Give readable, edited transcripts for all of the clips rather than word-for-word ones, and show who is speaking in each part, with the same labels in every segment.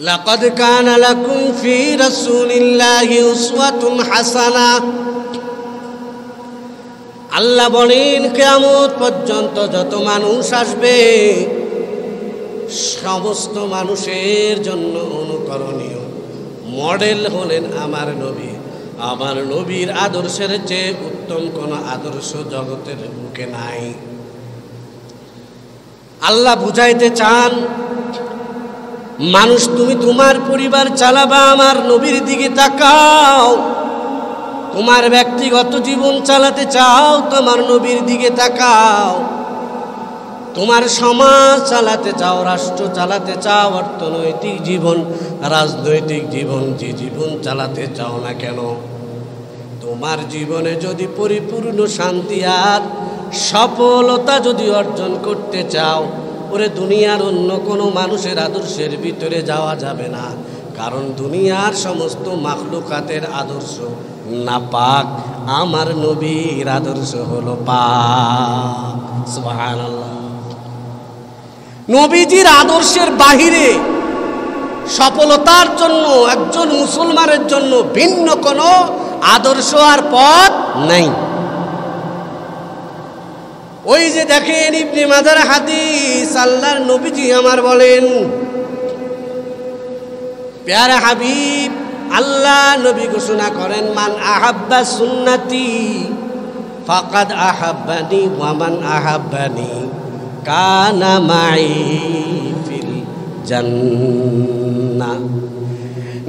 Speaker 1: লাকাদ কানা লাকুম ফি রাসূলিল্লাহি উসওয়াতুন হাসানাহ। আল্লাহ বলেন কিয়ামত পর্যন্ত যত মানুষ আসবে সমস্ত মানুষের জন্য অনুকরণীয় মডেল হলেন আমার নবী। আমার নবীর আদর্শের চেয়ে উত্তম কোন আদর্শ জগতের বুকে নাই। আল্লাহ বুঝাইতে চান, মানুষ তুমি তোমার পরিবার চালাবা, আমার নবীর দিকে তাকাও। তোমার ব্যক্তিগত জীবন চালাতে চাও, তোমার নবীর দিকে তাকাও। তোমার সমাজ চালাতে চাও, রাষ্ট্র চালাতে চাও, অর্থনৈতিক জীবন, রাজনৈতিক জীবন, যে জীবন চালাতে চাও না কেন, তোমার জীবনে যদি পরিপূর্ণ শান্তি আর সফলতা যদি অর্জন করতে চাও, ওরে দুনিয়ার অন্য কোনো মানুষের আদর্শের ভিতরে যাওয়া যাবে না। কারণ দুনিয়ার সমস্ত মাখলুকাতের আদর্শ নাপাক, আমার নবীর আদর্শ হলো পাক। সুবহানাল্লাহ। নবীজির আদর্শের বাহিরে সফলতার জন্য একজন মুসলমানের জন্য ভিন্ন কোনো আদর্শ আর পথ নাই। ওই যে দেখেন ইবনে মাজার হাদিস, আল্লাহর নবীজি আমার বলেন, প্যারা হাবিব আল্লাহ নবী ঘোষণা করেন, মান আহাব্বা সুন্নতি ফাকাদ আহাব্বানি ওয়া মান আহাব্বানি কানা মাই ফিল জান্নাহ।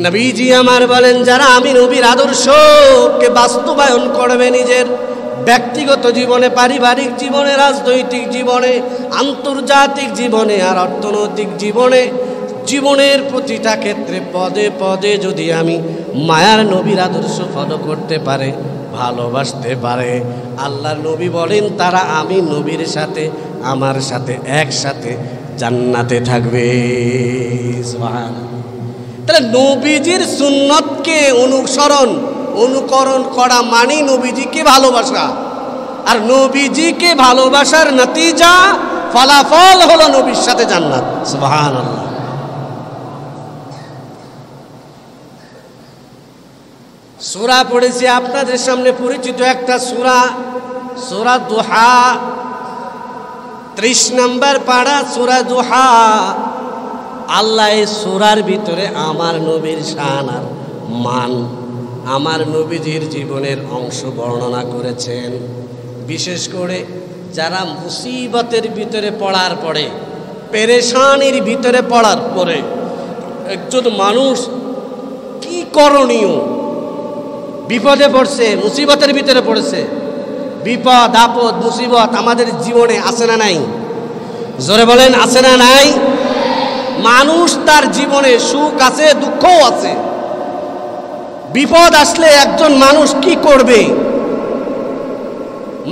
Speaker 1: নবীজি আমার বলেন, যারা আমি নবীর আদর্শকে বাস্তবায়ন করবে নিজের ব্যক্তিগত জীবনে, পারিবারিক জীবনে, রাজনৈতিক জীবনে, আন্তর্জাতিক জীবনে আর অর্থনৈতিক জীবনে, জীবনের প্রতিটা ক্ষেত্রে পদে পদে যদি আমি মায়ার নবীর আদর্শ ফলো করতে পারে, ভালোবাসতে পারে, আল্লাহর নবী বলেন তারা আমি নবীর সাথে, আমার সাথে একসাথে জান্নাতে থাকবে। সুবহানাল্লাহ। তাহলে নবীজির সুন্নতকে অনুকরণ করা মানে নবীজিকে ভালোবাসা, আর নবীজিকে ভালোবাসার নতিজা ফলাফল হলো নবীর সাথে জান্নাত। সুবহানাল্লাহ। সূরা পড়েছি আপনাদের সামনে পরিচিত একটা সূরা, সূরা দুহা, 30 নম্বর পারা সূরা দুহা। আল্লাহ এই সূরার ভিতরে আমার নবীর শান আর মান, আমার নবীজির জীবনের অংশ বর্ণনা করেছেন। বিশেষ করে যারা মুসিবতের ভিতরে পড়ার পরে, পেরেশানির ভিতরে পড়ার পরে একজন মানুষ কি করণীয়, বিপদে পড়ছে, মুসিবতের ভিতরে পড়েছে, বিপদ আপদ মুসিবত আমাদের জীবনে আছে না নাই? জোরে বলেন, আছে না নাই? মানুষ তার জীবনে সুখ আছে, দুঃখও আছে। বিপদ আসলে একজন মানুষ কি করবে?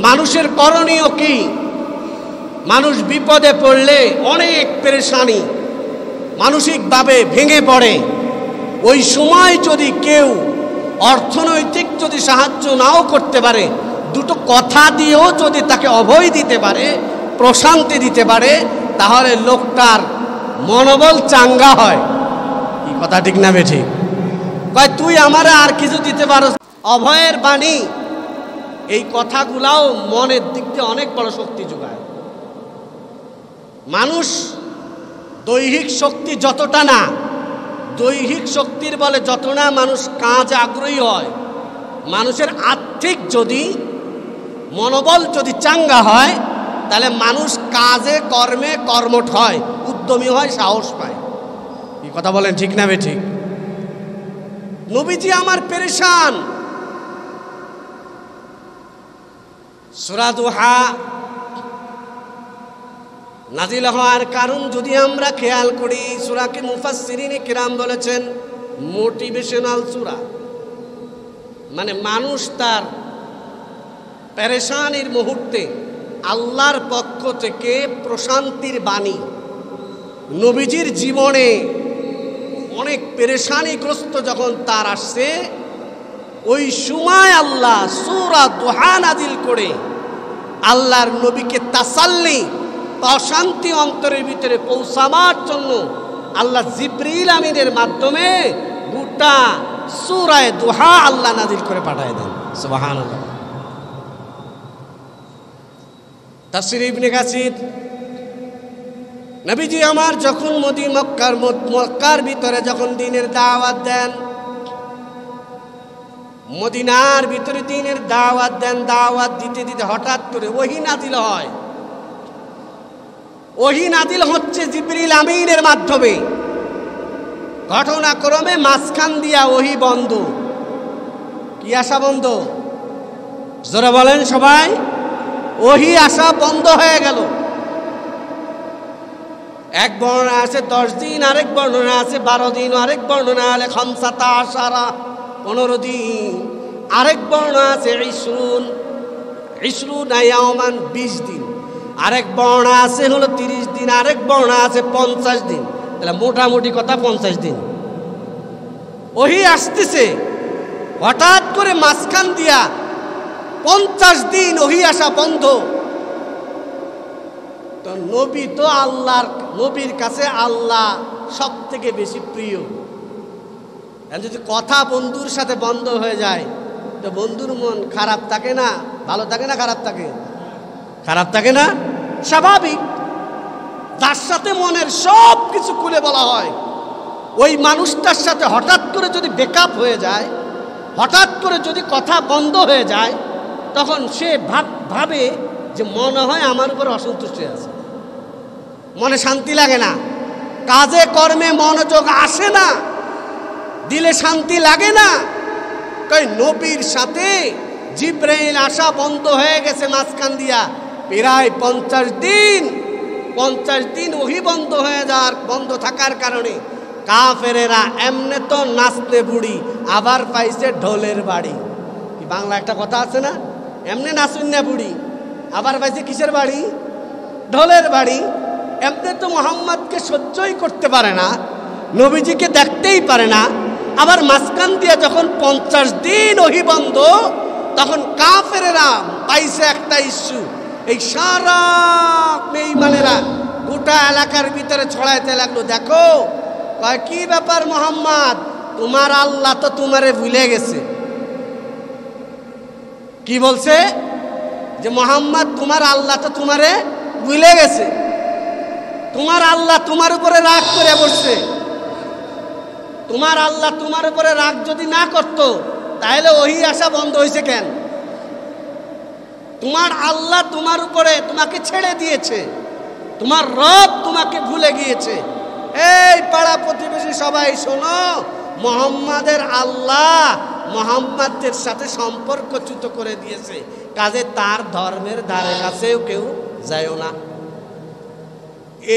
Speaker 1: মানুষের করণীয় কি? মানুষ বিপদে পড়লে অনেক পেরেশানি, মানসিকভাবে ভেঙে পড়ে। ওই সময় যদি কেউ অর্থনৈতিক যদি সাহায্য নাও করতে পারে, দুটো কথা দিয়েও যদি তাকে অভয় দিতে পারে, প্রশান্তি দিতে পারে, তাহলে লোকটার মনোবল চাঙ্গা হয়। কি কথা ঠিক না বেঠিক? কয় তুই আমারে আর কিছু দিতে পারো, অভয়ের বাণী, এই কথাগুলাও মনের দিক দিয়ে অনেক বড় শক্তি যোগায়। মানুষ দৈহিক শক্তি যতটা না, দৈহিক শক্তির বলে যত না মানুষ কাজে আগ্রহী হয়, মানুষের আর্থিক যদি মনোবল যদি চাঙ্গা হয়, তাহলে মানুষ কাজে কর্মে কর্মঠ হয়, উদ্যমী হয়, সাহস পায়। এই কথা বলেন ঠিক না বেঠিক? নবীজি আমার পেরেশান। সূরা দুহা নাজিল হওয়ার কারণ যদি আমরা খেয়াল করি, সূরাকে মুফাসসিরিনে কিরাম বলেছেন মোটিভেশনাল সূরা। মানে মানুষ তার পেরেশানির মুহূর্তে আল্লাহর পক্ষ থেকে প্রশান্তির বাণী। নবীজির জীবনে অনেক পেরেশানিগ্রস্ত যখন তার আসছে, ওই সময় আল্লাহ সূরা দুহা নাজিল করে আল্লাহর নবীকে তাসাল্লি, অশান্তি অন্তরের ভিতরে পৌঁছাবার জন্য আল্লাহ জিবরিল আমিনের মাধ্যমে গোটা সূরা দুহা আল্লাহ নাযিল করে পাঠিয়ে দেন। সুবহানাল্লাহ। তাফসীর ইবনে কাসির, নবীজি আমার যখন মক্কার ভিতরে যখন দ্বীনের দাওয়াত দেন, মদিনার ভিতরে দ্বীনের দাওয়াত দেন, দাওয়াত দিতে দিতে হঠাৎ করে ওহী নাযিল হয়। ওহী নাযিল হচ্ছে জিবরিল আমিনের মাধ্যমে। ঘটনাক্রমে মাঝখান দিয়া ওহী বন্ধ। কি আসা বন্ধ? জোরে বলেন সবাই। ওহী আসা বন্ধ হয়ে গেল। এক বর্ণনা আছে 10 দিন, আরেক বর্ণনা আছে 12 দিন, আরেক বর্ণনা আছে 15 দিন, আরেক বর্ণনা আছে 20 ইয়াওমান 20 দিন, আরেক বর্ণনা আছে হলো 30 দিন, আরেক বর্ণনা আছে 50 দিন। তাহলে মোটামুটি কথা 50 দিন ওহী আসতেছে। হঠাৎ করে মাঝখান দিয়া 50 দিন ওহী আসা বন্ধ। তো নবী তো আল্লাহর, নবীর কাছে আল্লাহ সব থেকে বেশি প্রিয়। যদি কথা বন্ধুর সাথে বন্ধ হয়ে যায় তো বন্ধুর মন খারাপ থাকে না? ভালো থাকে না খারাপ থাকে? খারাপ থাকে না? স্বাভাবিক। যার সাথে মনের সব কিছু খুলে বলা হয়, ওই মানুষটার সাথে হঠাৎ করে যদি ব্রেকআপ হয়ে যায়, হঠাৎ করে যদি কথা বন্ধ হয়ে যায়, তখন সে ভাবে যে মনে হয় আমার উপর অসন্তুষ্ট আছে, মনে শান্তি লাগে না, কাজে কর্মে মনোযোগ আসে না, দিলে শান্তি লাগে না। তাই নবীর সাথে জিবরাইল আসা বন্ধ হয়ে গেছে মাঝখান দিয়া প্রায় 50 দিন। 50 দিন ওহী বন্ধ হয়ে যাওয়ার, বন্ধ থাকার কারণে কাফেরেরা এমনে তো নাচতে বুড়ি, আবার পাইছে ঢোলের বাড়ি। কি বাংলা একটা কথা আছে না, এমনি নাচুন না বুড়ি, আবার পাইছে কিসের বাড়ি? ঢোলের বাড়ি। এমনি তো মুহাম্মদকে সহ্যই করতে পারে না, নবীজিকে দেখতেই পারে না। আবার মাঝখান দিয়ে যখন 50 দিন ওহী বন্ধ, তখন কাফেরেরা পাইছে একটা ইস্যু। এই সারা বেঈমানেরা গোটা এলাকার ভিতরে ছড়াইতে লাগলো, দেখো কয় কি ব্যাপার মুহাম্মদ, তোমার আল্লাহ তো তোমারে ভুলে গেছে। কি বলছে? যে মুহাম্মদ তোমার আল্লাহ তো তোমারে ভুলে গেছে, তোমার আল্লাহ তোমার উপরে রাগ করে বসছে। তোমার আল্লাহ তোমার উপরে রাগ যদি না করত তাহলে ওহী আসা বন্ধ হয়েছে কেন? তোমার আল্লাহ তোমার উপরে, তোমাকে ছেড়ে দিয়েছে, তোমার রব তোমাকে ভুলে গিয়েছে। এই পাড়া প্রতিবেশী সবাই শোনো, মুহাম্মাদের আল্লাহ মুহাম্মাদের সাথে সম্পর্কচ্যুত করে দিয়েছে, কাজে তার ধর্মের ধারে কাছেও কেউ যায়ও না।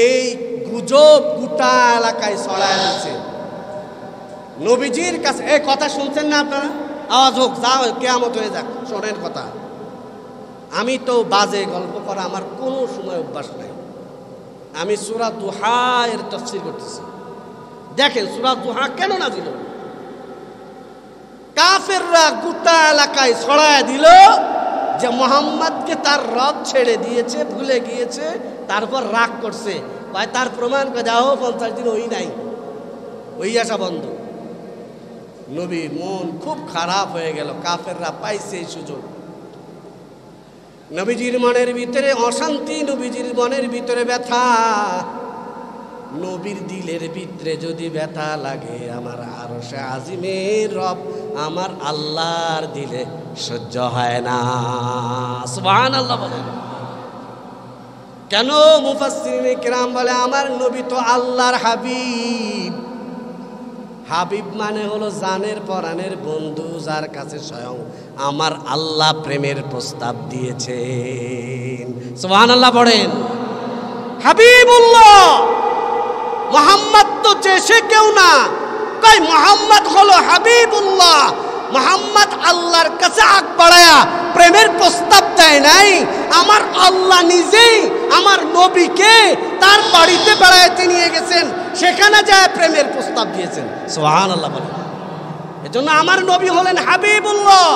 Speaker 1: এই গুজব গোটা এলাকায় ছড়ায় দিয়েছে। নবীজির কাছে এই কথা শুনছেন না আপনারা? আওয়াজ হোক, যাও, কিয়ামত হয়ে যাক, শোনেন কথা। আমি তো বাজে গল্প করা আমার কোনো সময় অভ্যাস নাই। আমি সূরা দুহা এর তাফসীর করতেছি। দেখেন সূরা দুহা কেন নাযিল হলো। কাফেররা গোটা এলাকায় ছড়ায় দিল যে মুহাম্মদকে তার রব ছেড়ে দিয়েছে, ভুলে গিয়েছে, তারপর রাগ করছে। ভাই তার প্রমাণ করে যাও, 50 দিন ওই নাই, ওই আসা বন্ধ। নবীর মন খুব খারাপ হয়ে গেল, কাফেররা পাইছে এই সুযোগ। নবীজির মনের ভিতরে অশান্তি, নবীজির মনের ভিতরে ব্যথা। নবীর দিলের ভিতরে যদি ব্যথা লাগে, আমার আরশে আজিমের রব আমার আল্লাহর দিলে সহ্য হয় না। সুবহানাল্লাহ বলেন। কেন? মুফাসসিরিনে কিরাম বলে আমার নবী তো আল্লাহর হাবিব। হাবিব মানে হলো জানের পরাণের বন্ধু, যার কাছে স্বয়ং আমার আল্লাহ প্রেমের প্রস্তাব দিয়েছেন। সুবহানাল্লাহ পড়েন। হাবিবুল্লাহ মুহাম্মদ তো সে কেউ না, তাই মুহাম্মদ হলো হাবিবুল্লাহ। মুহাম্মদ আল্লাহর কাছে আগ বাড়ায়া প্রেমের প্রস্তাব দেয় নাই, আমার আল্লাহ নিজেই আমার নবীকে তার বাড়িতে বেড়াইতে নিয়ে গেছেন, সেখানে যায় প্রেমের প্রস্তাব দিয়েছেন। সুবহানাল্লাহ বলেন। এজন্য আমার নবী হলেন হাবিবুল্লাহ।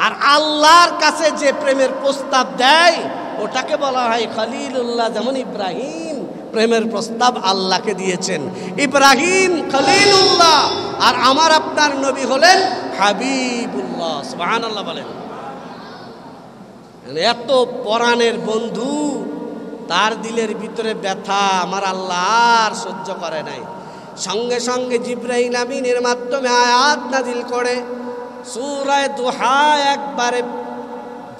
Speaker 1: আর আল্লাহর কাছে যে প্রেমের প্রস্তাব দেয় ওটাকে বলা হয় খলিলুল্লাহ। যেমন ইব্রাহিম প্রেমের প্রস্তাব আল্লাহকে দিয়েছেন। ইব্রাহিম খলিলুল্লাহ আর আমার আপনার নবী হলেন হাবিবুল্লাহ। সুবহানাল্লাহ বলেন। এত পরাণের বন্ধু, তার দিলের ভিতরে ব্যথা আমার আল্লাহ আর সহ্য করে নাই। সঙ্গে সঙ্গে জিবরাইল আমিনের মাধ্যমে আয়াত নাজিল করে সূরা দুহা একবারে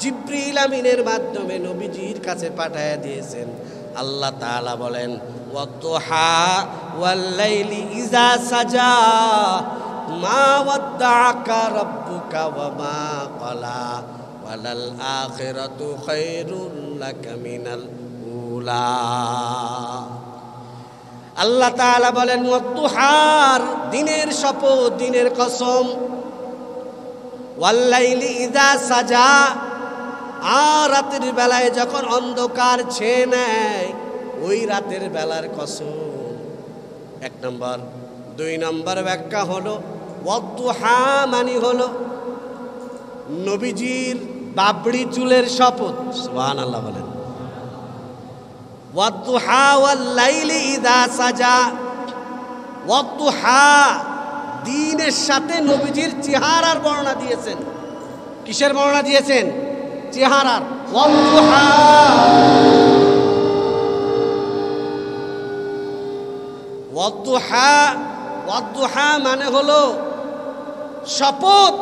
Speaker 1: জিবরিল আমিনের মাধ্যমে নবীজির কাছে পাঠিয়ে দিয়েছেন। আল্লাহ তাআলা বলেন ওয়াদুহা ওয়াল লাইলি ইযা সাজা মা ওয়াদ্দাআকা রাব্বুকা ওয়া মা ক্বালা ওয়ালাল আখিরাতু খায়রুল লাকা মিনাল উলা। আল্লাহ তাআলা বলেন ওয়াদুহার, দিনের শপথ, দিনের কসম, ওয়াল লাইলি ইযা সাজা, আর রাতের বেলায় যখন অন্ধকার ছেয়ে নেয় ওই রাতের বেলার কসম। এক নম্বর। দুই নম্বর ব্যাখ্যা হলো ওয়াদুহা মানে হলো নবীজির বাবড়ি চুলের শপথ। সুবহানাল্লাহ বলেন। ওয়াদুহা ওয়াল লাইলি ইযা সাজা, ওয়াদুহা দিনের সাথে নবীজির চেহারার বর্ণনা দিয়েছেন। কিসের বর্ণনা দিয়েছেন? চেহারার। ওয়াদুহা, ওয়াদুহা, ওয়াদুহা মানে হলো শপথ,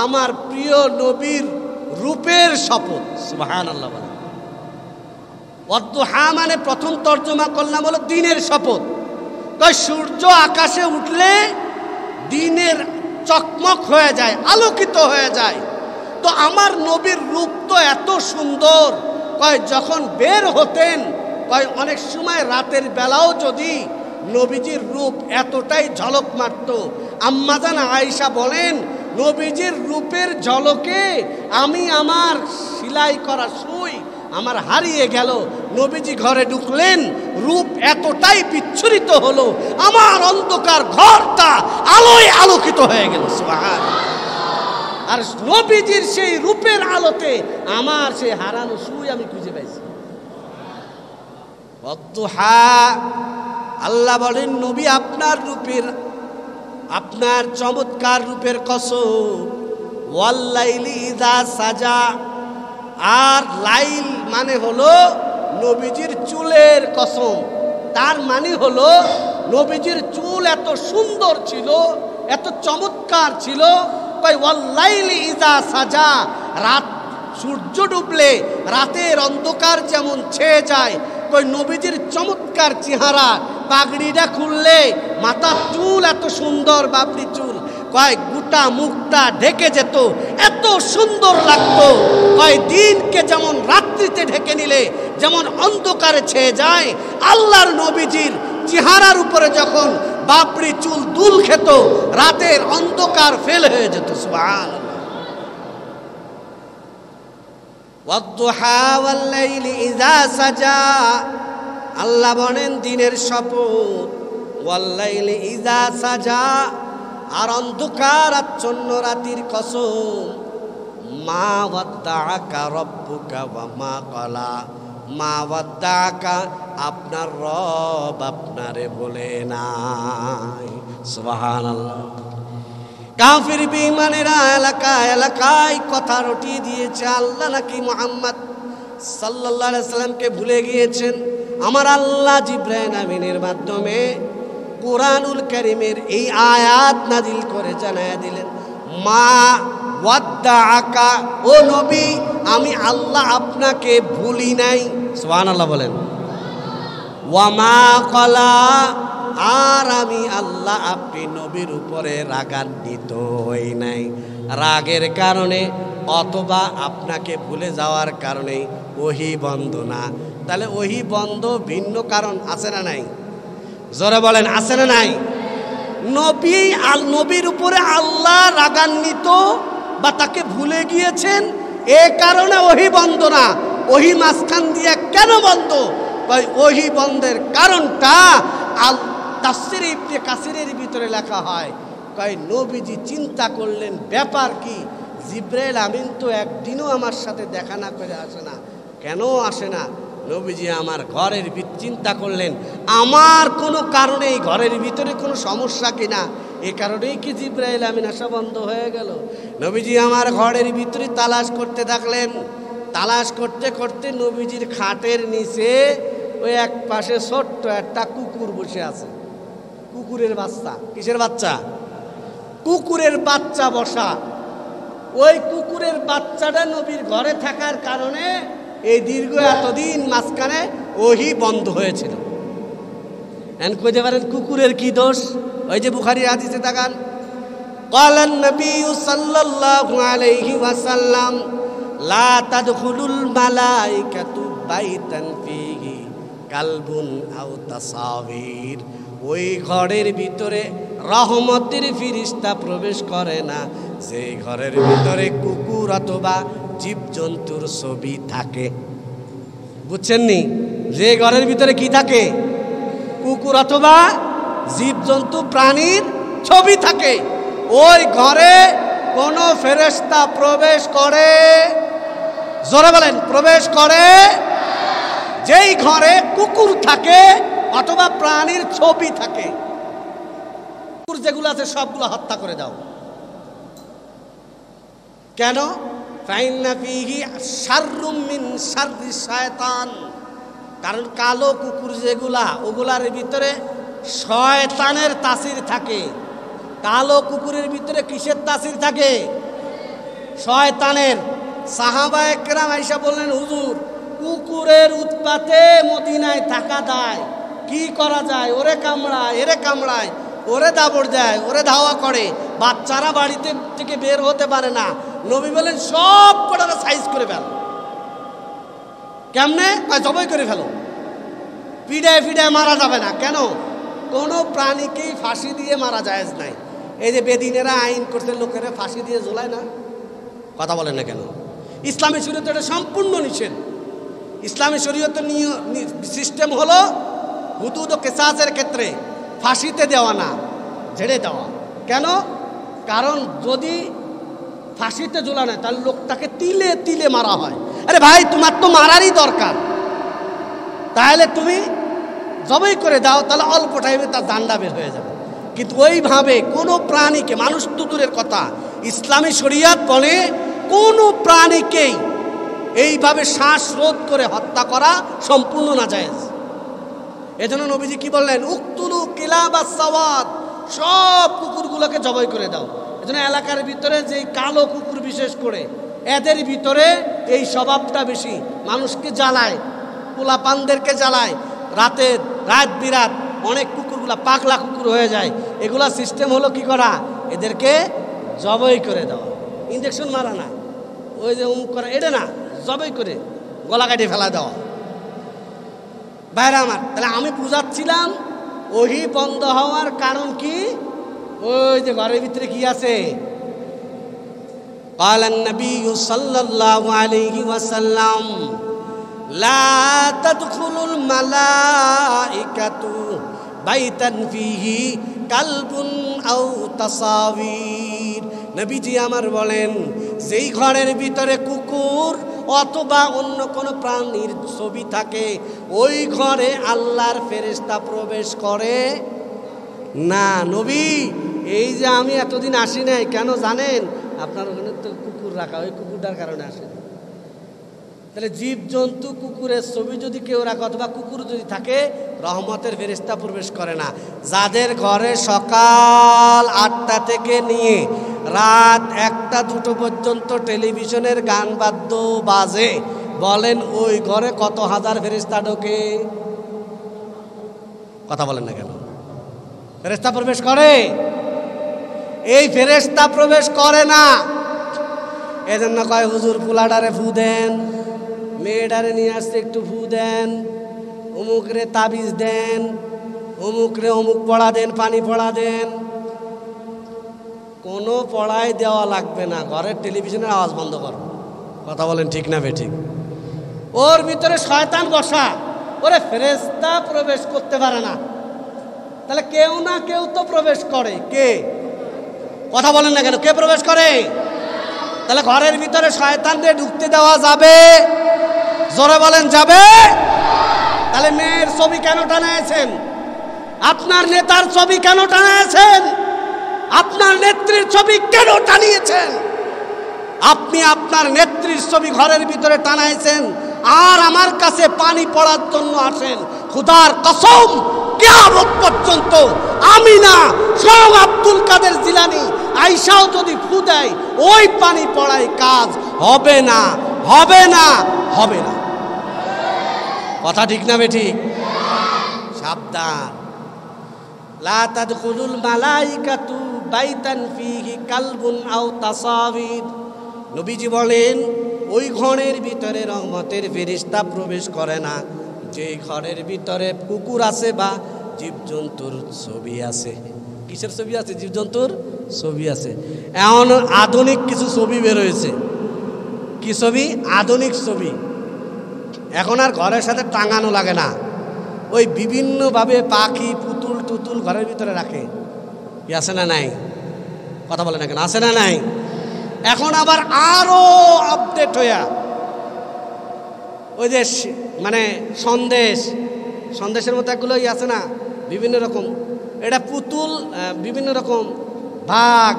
Speaker 1: আমার প্রিয় নবীর রূপের শপথ। সুবহানাল্লাহ বলেন। ওয়াদুহা মানে প্রথম তর্জমা করলাম হলো দিনের শপথ। তাই সূর্য আকাশে উঠলে দিনের চকমক হয়ে যায়, আলোকিত হয়ে যায়। তো আমার নবীর রূপ তো এত সুন্দর, কয় যখন বের হতেন, কয় অনেক সময় রাতের বেলাও যদি নবীজির রূপ এতটাই ঝলক মারত, আম্মাজান আয়েশা বলেন নবীজির রূপের ঝলকে আমি আমার সেলাই করা সুই আমার হারিয়ে গেল। নবীজি ঘরে ঢুকলেন, রূপ এতটাই বিচ্ছুরিত হলো, আমার অন্ধকার ঘরটা আলোয় আলোকিত হয়ে গেল। সুবহানাল্লাহ। আর নবীজির সেই রূপের আলোতে আমার সেই হারানো সুই আমি খুঁজে পাইছি। ওয়াদুহা, আল্লাহ বলেন নবী আপনার রূপের, আপনার চমৎকার রূপের কসম। ওয়াল লাইলি ইযা সাজা, আর লাইল মানে হলো নবীজির চুলের কসম। তার মানে হলো নবীজির চুল এত সুন্দর ছিল, এত চমৎকার ছিল। ওয়াল লাইলি ইযা সাজা, রাত সূর্য ডুবলে রাতের অন্ধকার যেমন ছেয়ে যায়, কই নবীজির চমৎকার চেহারা, পাগড়িটা খুললে মাথার চুল এত সুন্দর বাবরি চুল, কয় গোটা মুখটা ঢেকে যেত, এত সুন্দর লাগতো। কয় দিনকে যেমন রাত্রিতে ঢেকে নিলে যেমন অন্ধকারে ছেয়ে যায়, আল্লাহর নবীজির চেহারার উপরে যখন বাবরি চুল দুল খেত, রাতের অন্ধকার ফেল হয়ে যেত। সুবহানাল্লাহ। ওয়াদুহা ওয়াল লাইলি ইযা সাজা, আল্লাহ বলেন দিনের শপথ, ওয়াল লাইলি ইযা সাজা, আর অন্ধকার আচ্ছন্ন রাতের কসম। মা ওয়াদ্দাআকা রাব্বুকা ওয়া মা ক্বালা, মা ওয়াদ্দাআকা, আপনার রব আপনারে বলে নাই। সুবহানাল্লাহ। কাফির বেঈমানেরা এলাকায় এলাকায় কথা রটিয়ে দিয়েছে আল্লাহ নাকি মুহাম্মদ সাল্লাল্লাহু আলাইহি সাল্লামকে ভুলে গিয়েছেন। আমার আল্লাহ জিবরাইল আমিনের মাধ্যমে কুরআনুল কারীমের এই আয়াত নাজিল করে জানায়া দিলেন, মা ওয়াদ্দাআকা, ও নবী আমি আল্লাহ আপনাকে ভুলি নাই। সুবহানাল্লাহ বলেন। ওয়া মা ক্বালা, আর আমি আল্লাহ আপনি নবীর উপরে রাগান্বিত হই নাই। রাগের কারণে অথবা আপনাকে ভুলে যাওয়ার কারণে ওহী বন্ধ না। তাহলে ওহী বন্ধ ভিন্ন কারণ আছে না নাই? জোরে বলেন, আছে না নাই? নবীর উপরে আল্লাহ রাগান্বিত বা তাকে ভুলে গিয়েছেন, এ কারণে ওহী বন্ধ না। ওহী মাঝখান দিয়ে কেন বন্ধ? ওহী বন্ধের কারণটা তাফসীর ইবনে কাসিরের ভিতরে লেখা হয়। কয় নবীজি চিন্তা করলেন ব্যাপার কি, জিবরাইল আমিন তো একদিনও আমার সাথে দেখা না করে আসে না, কেন আসে না? নবীজি আমার ঘরের চিন্তা করলেন আমার কোনো কারণে এই ঘরের ভিতরে কোনো সমস্যা কিনা, এ কারণেই কি জিবরাইল আমিন আসা বন্ধ হয়ে গেল। নবীজি আমার ঘরের ভিতরে তালাশ করতে থাকলেন। তালাশ করতে করতে নবীজির খাটের নিচে ওই এক পাশে ছোট্ট একটা কুকুর বসে আছে। কুকুরের বাচ্চা, কিসের বাচ্চা? কুকুরের বাচ্চা বসা। ওই কুকুরের বাচ্চাটা নবীর ঘরে থাকার কারণে এই দীর্ঘ এতদিন মাঝখানে ওহি বন্ধ হয়েছিল। এখন কইতে পারেন কুকুরের কি দোষ? ওই যে বুখারীর হাদিসে তাকান, ক্বালান নবী সাল্লাল্লাহু আলাইহি ওয়াসাল্লাম লা তাদখুলুল মালাইকাতু বাইতান ফীহি কালবুন আও তাসাবির। ওই ঘরের ভিতরে রহমতের ফেরেশতা প্রবেশ করে না যে ঘরের ভিতরে কুকুর অথবা জীবজন্তুর ছবি থাকে। বুঝছেননি? যে ঘরের ভিতরে কি থাকে? কুকুর অথবা জীবজন্তু প্রাণীর ছবি থাকে, ওই ঘরে কোনো ফেরেশতা প্রবেশ করে, জোরে বলেন, প্রবেশ করে। যেই ঘরে কুকুর থাকে অথবা প্রাণীর ছবি থাকে, কুকুর যেগুলো আছে সবগুলো হত্যা করে দাও। কেন? ফাইন্না ফীহি শাররুম মিন শাররি শায়তান। কারণ কালো কুকুর যেগুলা, ওগুলার ভিতরে শয়তানের তাসির থাকে। কালো কুকুরের ভিতরে কিসের তাসির থাকে? শয়তানের। সাহাবায়ে কেরাম আয়েশা বললেন, হুজুর কুকুরের উৎপাতে মদিনায় থাকা দায়, কি করা যায়? ওরে কামড়ায়, এরে কামড়ায়, ওরে দাবড় দেয়, ওরে ধাওয়া করে, বাচ্চারা বাড়িতে থেকে বের হতে পারে না। নবী বলেন সব কটাকে সাইজ করে ফেল। কেমনে? জবাই করে ফেলো। পিডায় পিডায় মারা যাবে না। কেন? কোনো প্রাণীকেই ফাঁসি দিয়ে মারা জায়েজ নাই। এই যে বেদিনেরা আইন করতে লোকেরা ফাঁসি দিয়ে ঝোলায় না, কথা বলেন না কেন? ইসলামী শরীয়তে এটা সম্পূর্ণ নিষেধ। ইসলামী শরীয়তের সিস্টেম হলো হুদুদ ও কিসাসের ক্ষেত্রে ফাঁসিতে দেওয়া না, ঝেড়ে দেওয়া। কেন? কারণ যদি ফাঁসিতে ঝোলানো হয় তাহলে লোকটাকে তিলে তিলে মারা হয়। আরে ভাই, তোমার তো মারারই দরকার, তাহলে তুমি জবাই করে দাও, তাহলে অল্প টাইমে তার দান্ডা বের হয়ে যাবে। কিন্তু ওইভাবে কোনো প্রাণীকে, মানুষ তো দূরের কথা, ইসলামী শরিয়াত বলে কোনো প্রাণীকেই এইভাবে শ্বাসরোধ করে হত্যা করা সম্পূর্ণ নাজায়েজ। এজন্য নবীজি কি বললেন? উকতুলু কিলাবাস সাওয়াদ, সব কুকুরগুলোকে জবাই করে দাও। এজন্য এলাকার ভিতরে যে কালো কুকুর বিশেষ করে, এদের ভিতরে এই স্বভাবটা বেশি, মানুষকে জ্বালায়, পোলাপানদেরকে জ্বালায়। রাত বিরাত অনেক কুকুরগুলা পাগলা কুকুর হয়ে যায়। এগুলা সিস্টেম হলো কি করা? এদেরকে জবাই করে দেওয়া, ইঞ্জেকশন মারা না, ওই যে অমুক করা, এটা না, জবাই করে গলা কাটে ফেলা দেওয়া। বাইরে আমার, তাহলে আমি বুঝাচ্ছিলাম ওহি বন্ধ হওয়ার কারণ কি? ওই যে ঘরের ভিতরে কি আছে? ক্বালান নবী সাল্লাল্লাহু আলাইহি ওয়াসাল্লাম লা তাদখুলুল মালাইকাতু বাইতান ফীহি কালবুন আও তাসাবির। নবীজি আমার বলেন, যেই ঘরের ভিতরে কুকুর অথবা অন্য কোনো প্রাণীর ছবি থাকে, ওই ঘরে আল্লাহর ফেরেশতা প্রবেশ করে না। নবী, এই যে আমি এতদিন আসি নাই, কেন জানেন? আপনার ওখানে তো কুকুর রাখা, ওই কুকুরটার কারণে আসে। তাহলে জীবজন্তু কুকুরের ছবি যদি কেউ রাখে অথবা কুকুর যদি থাকে, রহমতের ফেরেশতা প্রবেশ করে না। যাদের ঘরে সকাল 8টা থেকে নিয়ে রাত 1টা-2টো পর্যন্ত টেলিভিশনের গান বাদ্য বাজে, বলেন ওই ঘরে কত হাজার ফেরেশতা ঢোকে? কথা বলেন না কেন? ফেরেশতা প্রবেশ করে? এই ফেরেশতা প্রবেশ করে না। এজন্য কয় হুজুর পোলাডারে ফু দেন, মেয়েডারে নিয়ে আসতে একটু ফু দেন, অমুকরে তাবিজ দেন, অমুকরে অমুক পড়া দেন, পানি পড়া দেন। কোনো পড়াই দেওয়া লাগবে না, ঘরের টেলিভিশনের আওয়াজ বন্ধ করো। কথা বলেন ঠিক না বেঠিক? ওর ভিতরে শয়তান বসা, ওরে ফেরেশতা প্রবেশ করতে পারে না। তাহলে কেউ না কেউ তো প্রবেশ করে। কে? কথা বলেন না কেন? কে প্রবেশ করে? তাহলে ঘরের ভিতরে শয়তানদের ঢুকতে দেওয়া যাবে? জোরে বলেন, যাবে? তাহলে মেয়ের ছবি কেন টানাইছেন? আপনার নেতার ছবি কেন টানাইছেন? আপনার নেত্রীর ছবি কেন টানিয়েছেন? আপনি আপনার নেত্রীর ছবি ঘরের ভিতরে টানাইছেন আর আমার কাছে পানি পড়ার জন্য আসেন। খোদার কসম, কিয়ামত পর্যন্ত আমি না, স্বয়ং আব্দুল কাদের জিলানী আয়েশাও যদি ফু দেয়, ওই পানি পড়ায় কাজ হবে না, হবে না, হবে না। কথা ঠিক না বেঠিক? সাবধান। লা তাদখুলুল মালাইকাতু বাইতান ফীহি কালবুন আও তাসাবির। নবীজি বলেন, ওই ঘরের ভিতরে রহমতের ফেরেশতা প্রবেশ করে না যে ঘরের ভিতরে কুকুর আছে বা জীবজন্তুর ছবি আছে। কিসের ছবি আছে? জীবজন্তুর ছবি আছে। এমন আধুনিক কিছু ছবি বের হয়েছে। কি ছবি? আধুনিক ছবি। এখন আর ঘরের সাথে টাঙানো লাগে না, ওই বিভিন্নভাবে পাখি পুতুল টুতুল ঘরের ভিতরে রাখে। কি আছে না নাই? কথা বলে না কেন? আছে না নাই? এখন আবার আরো আপডেট হইয়া ওই যে মানে সন্দেশের মতো একগুলো আছে না, বিভিন্ন রকম, এটা পুতুল, বিভিন্ন রকম বাঘ,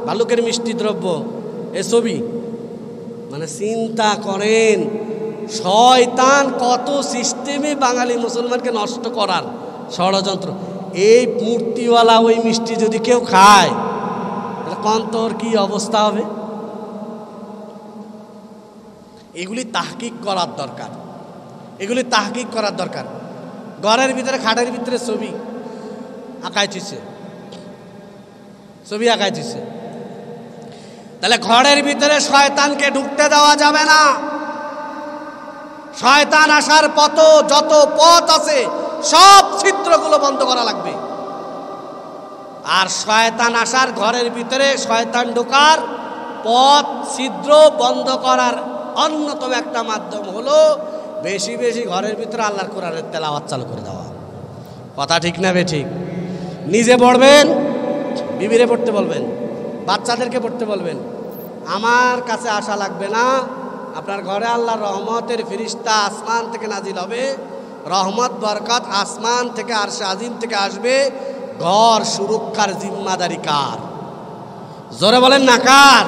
Speaker 1: ভাল্লুকের মিষ্টি দ্রব্য, এ ছবি। মানে চিন্তা করেন, শয়তান কত সিস্টেমে বাঙালি মুসলমানকে নষ্ট করার ষড়যন্ত্র। এই মূর্তিওয়ালা ওই মিষ্টি যদি কেউ খায়, তাহলে কন্তর কি অবস্থা হবে? এগুলি তাহকিক করার দরকার, এগুলি তাহকিক করার দরকার। ঘরের ভিতরে খাটের ভিতরে ছবি আঁকাইছে, ছবি আঁকাইছে, তাহলে ঘরের ভিতরে শয়তানকে ঢুকতে দেওয়া যাবে না। শয়তান আসার যত পথ আছে সব ছিদ্রগুলো বন্ধ করা লাগবে। আর শয়তান আসার, ঘরের ভিতরে শয়তান ঢোকার পথ ছিদ্র বন্ধ করার অন্যতম একটা মাধ্যম হলো বেশি বেশি ঘরের ভিতরে আল্লাহর কোরআনের তেলাওয়াত চালু করে দেওয়া। কথা ঠিক না বেঠিক? নিজে পড়বেন, বিবিরে পড়তে বলবেন, বাচ্চাদেরকে পড়তে বলবেন। আমার কাছে আসা লাগবে না, আপনার ঘরে আল্লাহর রহমতের ফেরেশতা আসমান থেকে নাজিল হবে, রহমত বরকত আসমান থেকে আরশে আজিম থেকে আসবে। ঘর সুরক্ষার জিম্মাদারি কার? জোরে বলেন না কার?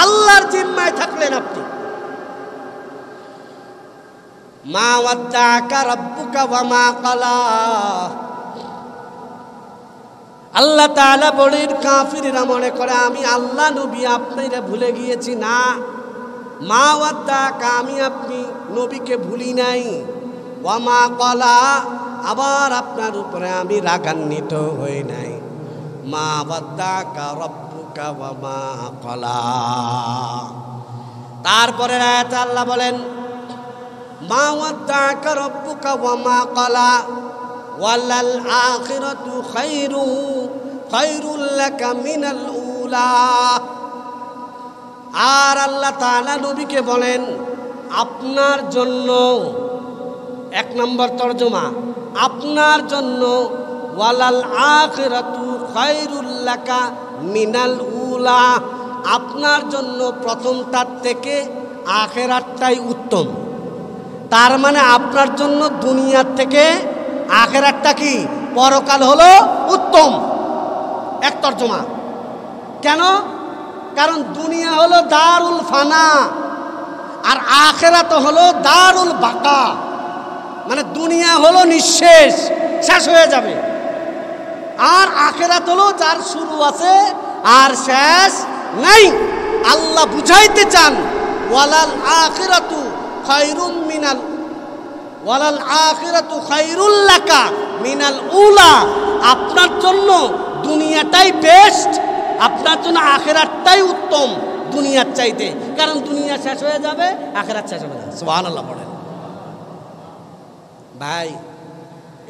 Speaker 1: আল্লাহর জিম্মায় থাকলেন আপনি। মা ওয়াদ্দাকা রাব্বুকা ওয়া মা ক্বালা। আল্লাহ তাআলা বলেন, কাফিররা মনে করে আমি আল্লাহ নবী আপনারা ভুলে গিয়েছি। না, মা ওয়াদ্দাকা, আমি আপনি নবীকে ভুলি নাই। ওয়া মা ক্বালা, আবার আপনার উপরে আমি রাগান্বিত হই নাই। মা ওয়াদ্দাকা রাব্বুকা ওয়া মা ক্বালা। তারপরে আয়াতে আল্লাহ বলেন, মা ওয়াদ্দাকা রাব্বুকা ওয়া মা ক্বালা ওয়ালাল আখিরাতু খায়রুল লাকা মিনাল উলা। আর আল্লাহ তাআলা নবীকে বলেন, আপনার জন্য, এক নম্বর তরজমা, আপনার জন্য ওয়ালাল আখিরাতু খায়রুল লাকা মিনাল উলা, আপনার জন্য প্রথমটার থেকে আখিরাতটাই উত্তম। তার মানে আপনার জন্য দুনিয়ার থেকে আখিরাতটা কি, পরকাল হলো উত্তম। এক তরজমা। কেন? কারণ দুনিয়া হলো দারুল ফানা আর আখিরাত হলো দারুল বাকা। মানে দুনিয়া হলো নিঃশেষ, শেষ হয়ে যাবে, আর আখিরাত হলো যার শুরু আছে আর শেষ নাই। আল্লাহ বুঝাইতে চান, ওয়ালাল আখিরাতু খায়রুম মিনাল, ওয়ালাল আখিরাতু খায়রুল লাকা মিনাল উলা। আপনার জন্য দুনিয়াটাই বেস্ট, আপনার জন্য আখিরাতটাই উত্তম দুনিয়ার চাইতে। কারণ দুনিয়া শেষ হয়ে যাবে, আখিরাত শেষ হবে না। সুবহানাল্লাহ পড়েন ভাই।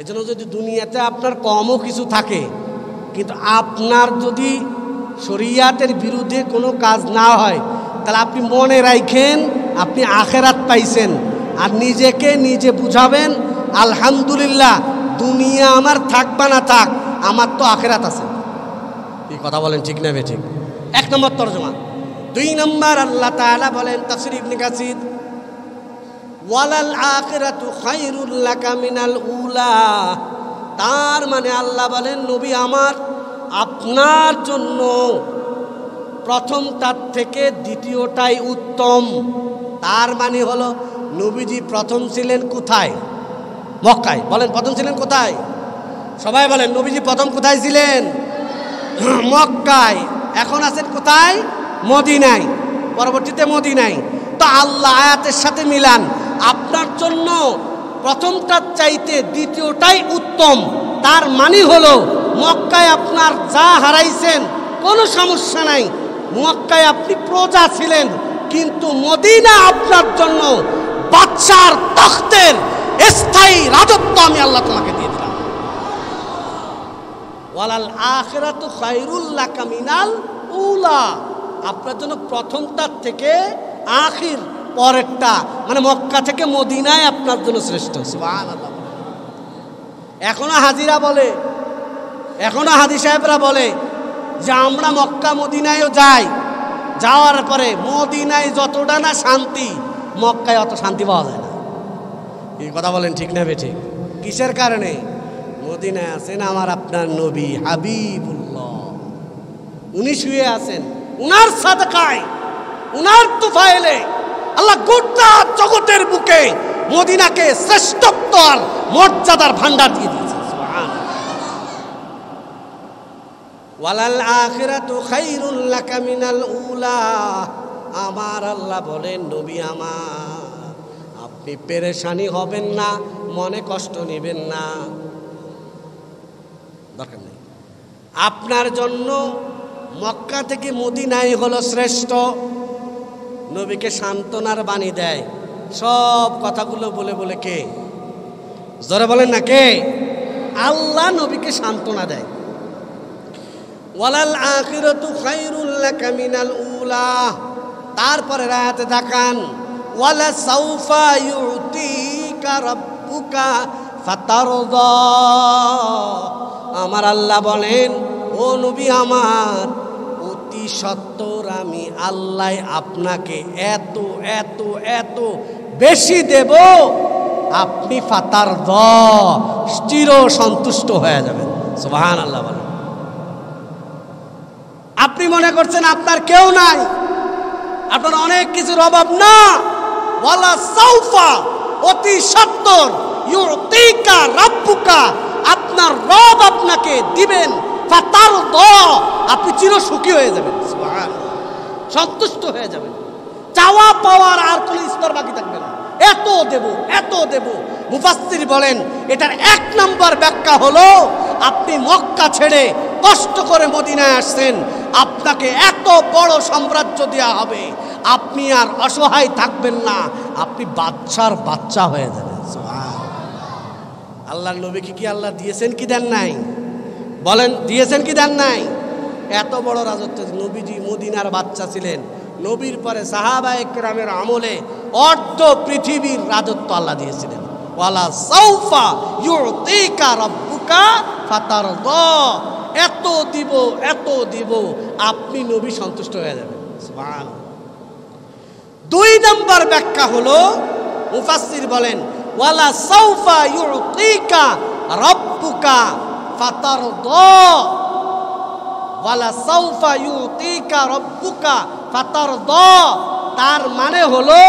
Speaker 1: এজন্য যদি দুনিয়াতে আপনার কমও কিছু থাকে, কিন্তু আপনার যদি শরিয়াতের বিরুদ্ধে কোনো কাজ না হয়, তাহলে আপনি মনে রাখেন আপনি আখিরাত পাইছেন। আর নিজেকে নিজে বুঝাবেন, আলহামদুলিল্লাহ, দুনিয়া আমার থাক বা না থাক, আমার তো আখিরাত আছে। এই কথা বলেন ঠিক না বেঠিক? এক নম্বর তরজমা। দুই নম্বর, আল্লাহ তাআলা বলেন, তাফসীর ইবনে কাসির, ওয়ালাল আখিরাতু খায়রুল লাকা মিনাল উলা। তার মানে আল্লাহ বলেন নবী আমার, আপনার জন্য প্রথমটার থেকে দ্বিতীয়টাই উত্তম। তার মানে হলো নবীজি প্রথম ছিলেন কোথায়? মক্কায়। বলেন প্রথম ছিলেন কোথায়? সবাই বলেন নবীজি প্রথম কোথায় ছিলেন? মক্কায়। এখন আছেন কোথায়? মদিনায়, পরবর্তীতে মদিনায়। তো আল্লাহ আয়াতের সাথে মিলান, আপনার জন্য প্রথমটার চাইতে দ্বিতীয়টাই উত্তম। তার মানে হলো মক্কায় আপনার যা হারাইছেন কোনো সমস্যা নাই, মক্কায় আপনি প্রজা ছিলেন, কিন্তু মদিনা আপনার জন্য বাদশার তখতের স্থায়ী রাজত্ব আমি আল্লাহ তোমাকে দিয়ে দিলাম। ওয়ালাল আখিরাতু খায়রুল লাকা মিনাল উলা। আপনার জন্য প্রথমটার থেকে আখির পরেরটা, মানে মক্কা থেকে মদিনায় আপনার জন্য শ্রেষ্ঠ। সুবহানাল্লাহ। এখনো হাজিরা বলে, এখনো হাজি সাহেবরা বলে যে আমরা মক্কা মদিনায়ও যাই, যাওয়ার পরে মদিনায় যতটা না শান্তি, মক্কায় অত শান্তি পাওয়া যায় না। এই কথা বলেন ঠিক না বেঠিক? কিসের কারণে? মদিনায় আছেন আমার আপনার নবী হাবিবুল্লাহ, উনি শুয়ে আছেন, উনার সাদকায়, উনার তুফাইলে আল্লাহ গোটা জগতের বুকে মদিনাকে শ্রেষ্ঠত্ব আর মর্যাদার ভান্ডার দিয়ে দিয়েছে। ওয়ালাল আখিরাতু খায়রুল লাকা মিনাল উলা। আমার আল্লাহ বলেন নবী আমার, আপনি পেরেশানি হবেন না, মনে কষ্ট নেবেন না, দরকার নেই। আপনার জন্য মক্কা থেকে মদিনায় হলো শ্রেষ্ঠ। নবীকে সান্ত্বনার বাণী দেয়, সব কথাগুলো বলে বলে কে? জোরে বলেন না কে? আল্লাহ নবীকে সান্ত্বনা দেয়। ওয়ালাল আখিরাতু খায়রুল লাকা মিনাল উলা। তারপরে আয়াতে দেখান, ওয়ালা সাউফা ইউতিকা রাব্বুকা ফাতারদা। আমার আল্লাহ বলেন ও নবী আমার, অতি সত্বর আমি আল্লাহ আপনাকে এত এত এত বেশি দেব, আপনি ফাতারদা, চির সন্তুষ্ট হয়ে যাবেন। সুবহানাল্লাহ বলেন। আপনি মনে করছেন আপনার কেউ নাই, আপনার অনেক কিছুর অভাব না। ওয়ালা সাউফা, অতি সত্বর, ইউতিকা রাব্বুকা, আপনার রব আপনাকে দিবেন, ফাতারদা, আপনি চির সুখী হয়ে যাবেন। সুবহানাল্লাহ, সন্তুষ্ট হয়ে যাবেন। চাওয়া পাওয়ার আর কোনো স্তর বাকি থাকবে না। এত দেব, এত দেব। মুফাসসির বলেন এটার এক নম্বর ব্যাখ্যা হলো, আপনি মক্কা ছেড়ে কষ্ট করে মদিনায় আসছেন, আপনাকে এত বড় সাম্রাজ্য দেওয়া হবে, আপনি আর অসহায় থাকবেন না, আপনি বাদশার বাচ্চা হয়ে যাবেন। আল্লাহর নবীকে কি আল্লাহ দিয়েছেন কি দেন নাই? বলেন দিয়েছেন কি দেন নাই? এত বড় রাজত্ব। নবীজি মদিনার বাচ্চা ছিলেন, নবীর পরে সাহাবায়ে কেরামের আমলে অর্ধ পৃথিবীর রাজত্ব আল্লাহ দিয়েছিলেন। ওয়ালা সাউফা ইউতিকা রাব্বুকা ফাতারদা, এত দিব, এত দিব, আপনি নবী সন্তুষ্ট হয়ে যাবেন। সুবহানাল্লাহ। দুই নম্বর ব্যাখ্যা হলো, মুফাসসির বলেন ওয়ালা সাউফা ইউতিকা রাব্বুকা ফাতারদা, ওয়ালা সাউফা ইউতিকা রাব্বুকা ফাতারদা। তার মানে হলো,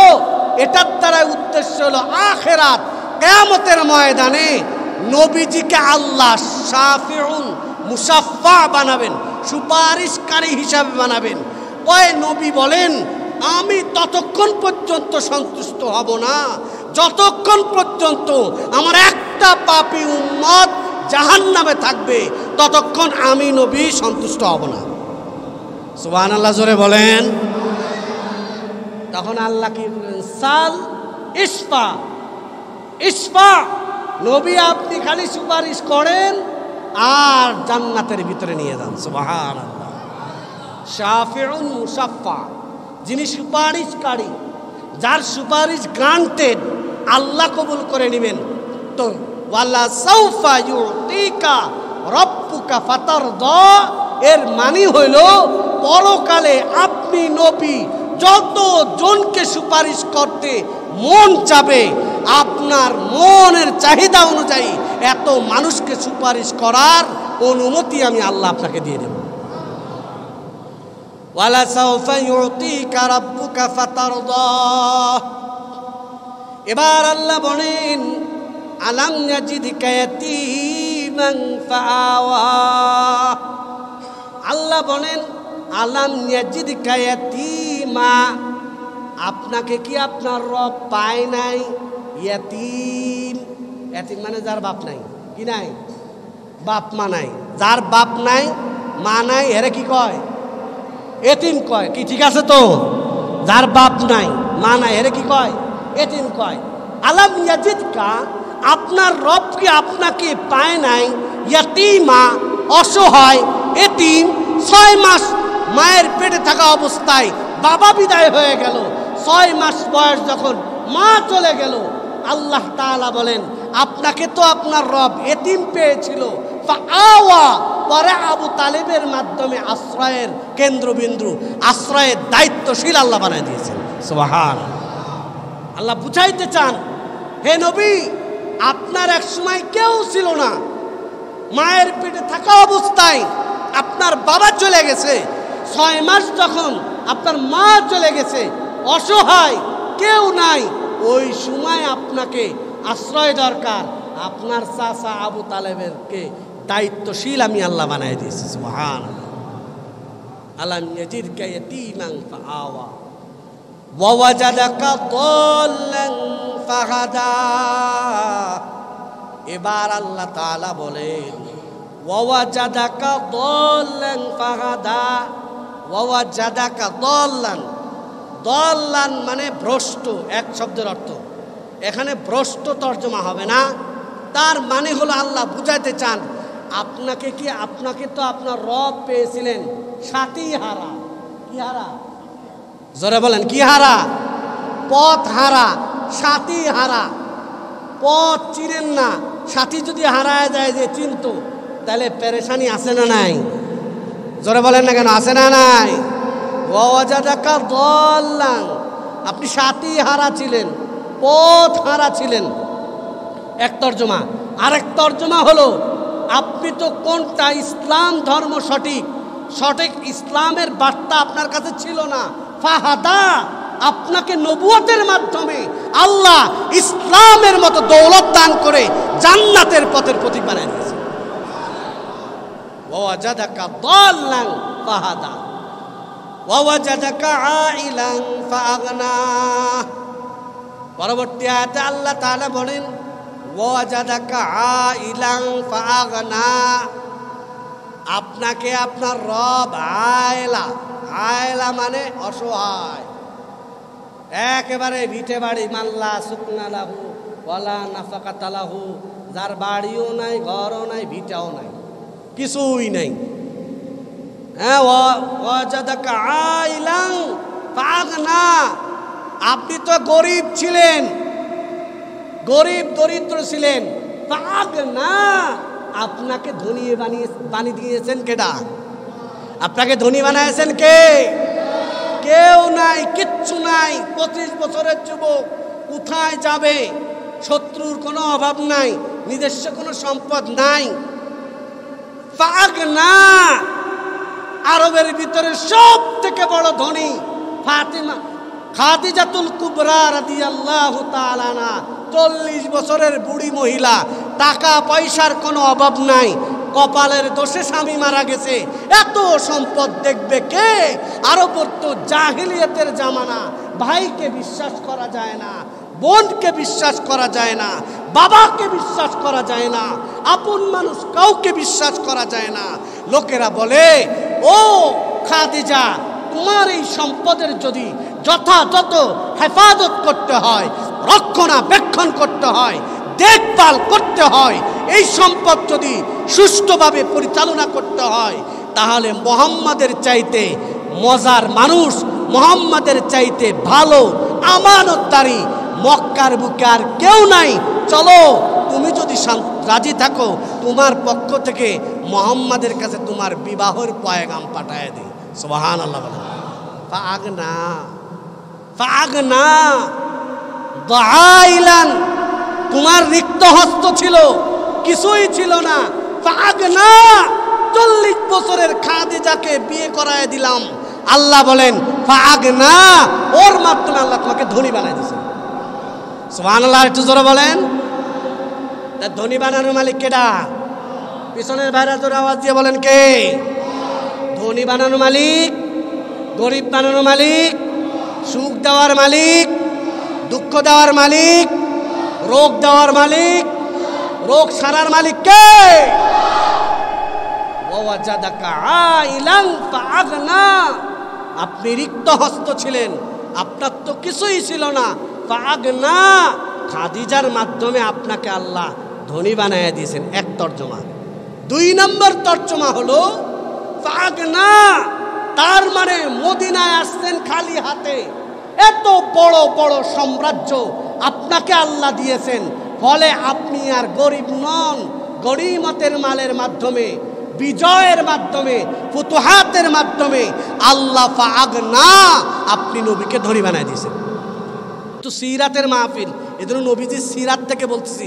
Speaker 1: এটার দ্বারা উদ্দেশ্য হলো আখিরাত, কিয়ামতের ময়দানে নবীজিকে আল্লাহ শাফিউন মুশাফফা বানাবেন, সুপারিশকারী হিসাবে বানাবেন। ওই নবী বলেন আমি ততক্ষণ পর্যন্ত সন্তুষ্ট হব না যতক্ষণ পর্যন্ত আমার একটা পাপী উম্মত জাহান্নামে থাকবে, ততক্ষণ আমি নবী সন্তুষ্ট হব না। সুবহানাল্লাহ, জোরে বলেন। তখন আল্লাহ কি বলেন? সাল ইশফা, ইশফা, নবী আপনি খালি সুপারিশ করেন আর জান্নাতের ভিতরে নিয়ে যান। সুবহানাল্লাহ। শাফিউন মুশাফফা, যিনি সুপারিশকারী, যার সুপারিশ গ্রান্টেড, আল্লাহ কবুল করে নেবেন। তো ওয়ালা সাউফা ইউতিকা রাব্বুকা ফাতারদা, এর মানে হইল পরকালে আপনি নবী যত জনকে সুপারিশ করতে মন চাবে, আপনার মনের চাহিদা অনুযায়ী এত মানুষকে সুপারিশ করার অনুমতি আমি আল্লাহ আপনাকে দিয়ে দেব। ওয়ালা সাউফা ইউতিকা রাব্বুকা ফাতারদা। এবার আল্লাহ বলেন আলাম ইয়াজিদকা ইয়াতীমান ফাআওয়া। আল্লাহ বলেন আলাম ইয়াজিদকা ইয়াতীমা, আপনাকে কি আপনার রব পায় নাই? ইয়াতীম, ইয়াতীম মানে যার বাপ নাই, কি নাই? বাপ মা নাই। যার বাপ নাই মা নাই এরে কি কয়? এতিম কয়। কি ঠিক আছে তো? যার বাপ নাই মা নাই এরে কি কয়? এতিম কয়। আলাম ইয়াজিদকা, আপনার রব কি আপনাকে পায় নাই? ইয়াতীমা, অসহায়, এতিম। 6 মাস মায়ের পেটে থাকা অবস্থায় বাবা বিদায় হয়ে গেল, 6 মাস বয়স যখন মা চলে গেল, আল্লাহ তাআলা বলেন আপনাকে তো আপনার রব এতিম পেয়েছিল, ফাআওয়া, পরে আবু তালেবের মাধ্যমে আশ্রয়ের কেন্দ্রবিন্দু, আশ্রয়ের দায়িত্বশীল আল্লাহ বানায় দিয়েছেন। সুবহানাল্লাহ। আল্লাহ বুঝাইতে চান, হে নবী, আপনার এক সময় কেউ ছিল না, মায়ের পেটে থাকা অবস্থায় আপনার বাবা চলে গেছে, 6 মাস যখন আপনার মা চলে গেছে, অসহায়, কেউ নাই, ওই সময় আপনাকে আশ্রয় দরকার। আপনার চাচা আবু তালেবেরকে দায়িত্বশীল আমি আল্লাহ বানায় দিয়েছি। সুবহানাল্লাহ। আলাম ইয়াজিদকা ইয়াতীমান ফাআওয়া ওয়া ওয়াজাদাকা দাল্লান ফাহাদা। এবার আল্লাহ তাআলা বলেন ওয়া ওয়াজাদাকা দাল্লান ফাহাদা। ওয়া ওয়াজাদাকা দাল্লান, দাল্লান মানে ভ্রষ্ট, এক শব্দের অর্থ। এখানে ভ্রষ্ট তর্জমা হবে না, তার মানে হলো আল্লাহ বুঝাইতে চান আপনাকে তো আপনার রব পেয়েছিলেন সাথী হারা। কি হারা? জোরে বলেন, কি হারা? পথ হারা, সাথী হারা। পথ চিনেন না, সাথী যদি হারায় যায় যে চিনতো, তাহলে পেরেশানি আছে না নাই? জোরে বলেন না কেন, আছে না নাই? ওয়াজাদাকা দাল্লান, আপনি সাথী হারা ছিলেন, পথ হারা ছিলেন, এক তর্জমা। আরেক তর্জমা হলো আপনি তো কোনটা ইসলাম ধর্ম সঠিক ইসলামের বার্তা আপনার কাছে ছিল না। ফাহাদা, আপনাকে নবুয়তের মাধ্যমে আল্লাহ ইসলামের মতো দৌলত দান করে জান্নাতের পথের প্রতীক বানিয়ে দিয়েছে। ওয়াজাদাকা দাল্লান ফাহাদা ওয়া ওয়াজাদাকা আইলান ফাআগনা। পরবর্তী আয়াতে আল্লাহ তাআলা বলেন ওয়াজাদাকা আইলান ফাআগনা, আপনাকে আপনার রব আয়লা মানে অসহায়, একেবারে ভিটে বাড়ি, মাল্লা সুকনা লাহু ওয়ালা নাফাকাতা লাহু, যার বাড়িও নাই, ঘরও নাই, ভিটাও নাই, কিছুই নাই। হ্যাঁ, ওয়াজাদাকা আইলান ফাআগনা, আপনি তো গরিব ছিলেন, গরিব দরিদ্র ছিলেন। ফাআগনা, আপনাকে ধনী বানিয়ে দিয়েছেন কেডা? আপনাকে ধনী বানাইছেন কে? কেউ নাই, কিচ্ছু নাই। 25 বছরের যুবক কোথায় যাবে? শত্রুর কোনো অভাব নাই, নিজস্ব কোনো সম্পদ নাই। ফাআগনা, আরবের ভিতরে সব থেকে বড় ধনী ফাতিমা খাদিজাতুল কুবরা রাদিয়াল্লাহু তাআলা আনহা, 40 বছরের বুড়ি মহিলা, টাকা পয়সার কোনো অভাব নাই, কপালের দোষে স্বামী মারা গেছে, এত সম্পদ দেখবে কে? আরব তো জাহিলিয়াতের জামানা, ভাইকে বিশ্বাস করা যায় না, বোনকে বিশ্বাস করা যায় না, বাবাকে বিশ্বাস করা যায় না, আপন মানুষ কাউকে বিশ্বাস করা যায় না। লোকেরা বলে, ও খাদিজা, তোমার এই সম্পদের যদি যথাযথ হেফাজত করতে হয়, রক্ষণাবেক্ষণ করতে হয়, দেখভাল করতে হয়, এই সম্পদ যদি সুষ্ঠুভাবে পরিচালনা করতে হয়, তাহলে মুহাম্মাদের চাইতে মজার মানুষ, মুহাম্মাদের চাইতে ভালো আমানতদারি মক্কার বুকে আর কেউ নাই। চলো, তুমি যদি রাজি থাকো, তোমার পক্ষ থেকে মুহাম্মাদের কাছে তোমার বিবাহের পয়গাম পাঠায় দিই। সুবহানাল্লাহ। ফাআগনা, ফাগনা দাইলান, তোমার রিক্ত হস্ত ছিল, কিছুই ছিল না। ফাগনা 40 বছরের খাদিজাকে বিয়ে করায় দিলাম। আল্লাহ বলেন ফাগনা, ওর মাধ্যমে আল্লাহ তোমাকে ধনী বানায় দিয়েছেন। সুবহানাল্লাহ, একটু জোরে বলেন। ধনী বানানোর মালিক কেডা? পিছনের ভাইরা জোরে আওয়াজ দিয়ে বলেন কে? ধনী বানানোর মালিক, গরিব বানানোর মালিক, সুখ দেওয়ার মালিক, দুঃখ দেওয়ার মালিক, রোগ দেওয়ার মালিক, রোগ সারার মালিক কে? ওয়াজাদাকা আইলান ফাগনা, আপনি রিক্ত হস্ত ছিলেন, আপনার তো কিছুই ছিল না। ফাগনা, খাদিজার মাধ্যমে আপনাকে আল্লাহ ধনী বানায় দিয়েছেন। এক তর্জমা। 2 নম্বর তর্জমা হলো ফাগনা, তার মানে মদিনায় আসছেন খালি হাতে। এত বড় বড় সাম্রাজ্য আপনাকে আল্লাহ দিয়েছেন, ফলে আপনি আর গরিব নন। গনিমতের মালের মাধ্যমে, বিজয়ের মাধ্যমে, ফুতুহাতের মাধ্যমে আল্লাহ ফাগনা, আপনি নবীকে ধনী বানায় দিয়েছেন। তো সিরাতের মাহফিল, এজন্য নবীজির সিরাত থেকে বলতেছি,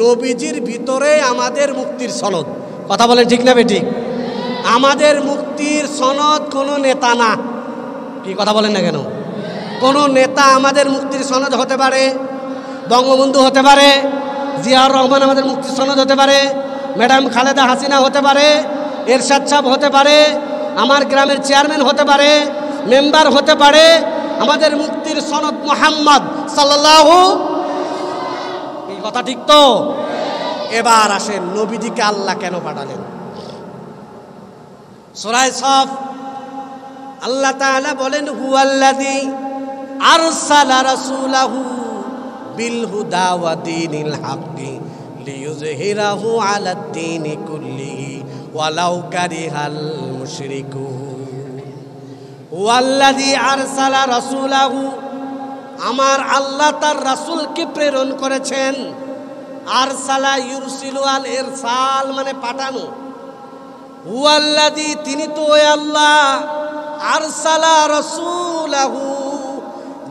Speaker 1: নবীজির ভিতরে আমাদের মুক্তির সনদ। কথা বলেন ঠিক না বেঠিক? আমাদের মুক্তির সনদ কোনো নেতা না। কি কথা বলেন না কেন? কোনো নেতা আমাদের মুক্তির সনদ হতে পারে, বঙ্গবন্ধু হতে পারে, জিয়াউর রহমান আমাদের মুক্তির সনদ হতে পারে, ম্যাডাম খালেদা হাসিনা হতে পারে, এরশাদ সাহেব হতে পারে, আমার গ্রামের চেয়ারম্যান হতে পারে, মেম্বার হতে পারে। আমাদের মুক্তির সনদ মুহাম্মদ সাল্লাল্লাহু, এই কথা ঠিক তো? এবার আসেন নবীজিকে আল্লাহ কেন পাঠালেন? সূরা সফ আল্লাহ তাআলা বলেন হুয়াল্লাযী আরসালা রাসূলাহু বিল হুদা ওয়া দীনিল হাক্কি লিইয়ুযহিরাহু আলাদ দীনি কুল্লিহি ওয়ালাউ কারিহাল মুশরিকুন। হুয়াল্লাযী আরসালা রাসূলাহু, আমার আল্লাহ তার রাসূলকে প্রেরণ করেছেন। আরসালা ইউরসিলু আল ইরসাল মানে পাঠানো। হুয়াল্লাযী, তিনি তো ওই আল্লাহ, আরসালা রাসূলাহু,